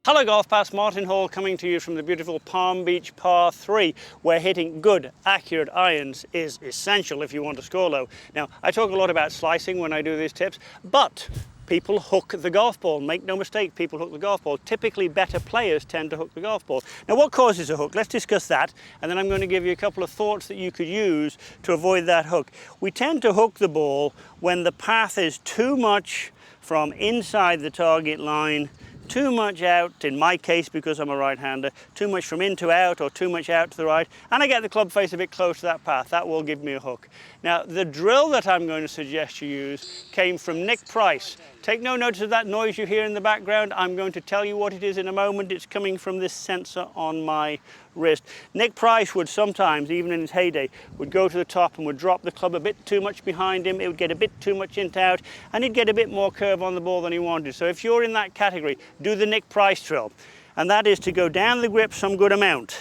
Hello Golfpass, Martin Hall coming to you from the beautiful Palm Beach Par 3, where hitting good, accurate irons is essential if you want to score low. Now, I talk a lot about slicing when I do these tips, but people hook the golf ball. Make no mistake, people hook the golf ball. Typically, better players tend to hook the golf ball. Now, what causes a hook? Let's discuss that, and then I'm going to give you a couple of thoughts that you could use to avoid that hook. We tend to hook the ball when the path is too much from inside the target line, too much out, in my case because I'm a right-hander, too much from in to out or too much out to the right, and I get the club face a bit close to that path. That will give me a hook. Now, the drill that I'm going to suggest you use came from Nick Price. Take no notice of that noise you hear in the background. I'm going to tell you what it is in a moment. It's coming from this sensor on my wrist. Nick Price would sometimes, even in his heyday, would go to the top and would drop the club a bit too much behind him. It would get a bit too much in to out, and he'd get a bit more curve on the ball than he wanted. So if you're in that category, do the Nick Price drill. And that is to go down the grip some good amount.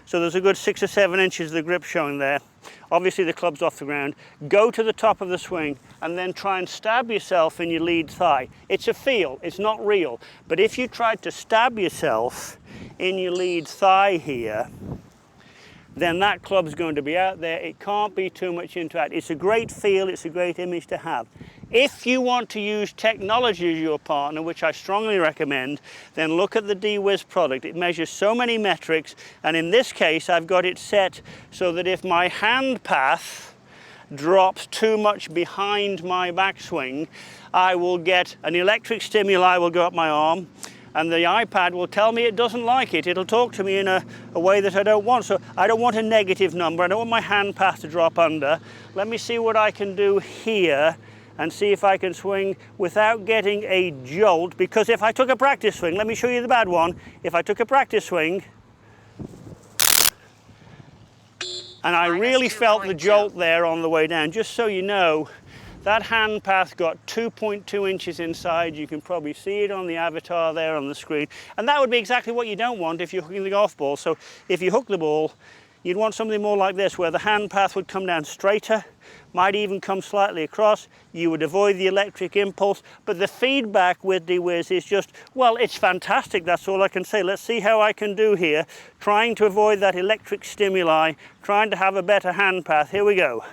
So there's a good 6 or 7 inches of the grip showing there. Obviously the club's off the ground. Go to the top of the swing and then try and stab yourself in your lead thigh. It's a feel, it's not real. But if you tried to stab yourself in your lead thigh here, then that club's going to be out there. It can't be too much into it. It's a great feel, it's a great image to have. If you want to use technology as your partner, which I strongly recommend, then look at the deWiz product. It measures so many metrics, and in this case, I've got it set so that if my hand path drops too much behind my backswing, I will get an electric stimuli will go up my arm, and the iPad will tell me it doesn't like it. It'll talk to me in a way that I don't want. So I don't want a negative number. I don't want my hand path to drop under. Let me see what I can do here and see if I can swing without getting a jolt. Because if I took a practice swing, let me show you the bad one. If I took a practice swing, and I really felt the jolt there on the way down, just so you know, that hand path got 2.2 inches inside. You can probably see it on the avatar there on the screen. And that would be exactly what you don't want if you're hooking the golf ball. So if you hook the ball, you'd want something more like this, where the hand path would come down straighter, might even come slightly across. You would avoid the electric impulse. But the feedback with deWiz is just, well, it's fantastic. That's all I can say. Let's see how I can do here, trying to avoid that electric stimuli, trying to have a better hand path. Here we go.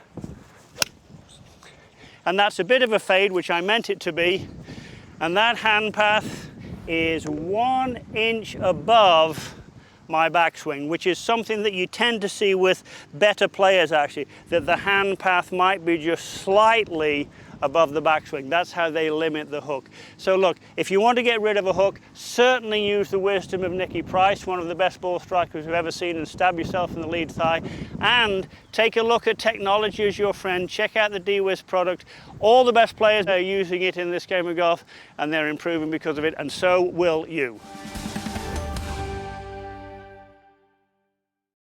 And that's a bit of a fade, which I meant it to be. And that hand path is 1 inch above my backswing, which is something that you tend to see with better players actually, that the hand path might be just slightly above the backswing. That's how they limit the hook. So look, if you want to get rid of a hook, certainly use the wisdom of Nicky Price, one of the best ball strikers we've ever seen, and stab yourself in the lead thigh. And take a look at technology as your friend. Check out the deWiz product. All the best players are using it in this game of golf, and they're improving because of it, and so will you.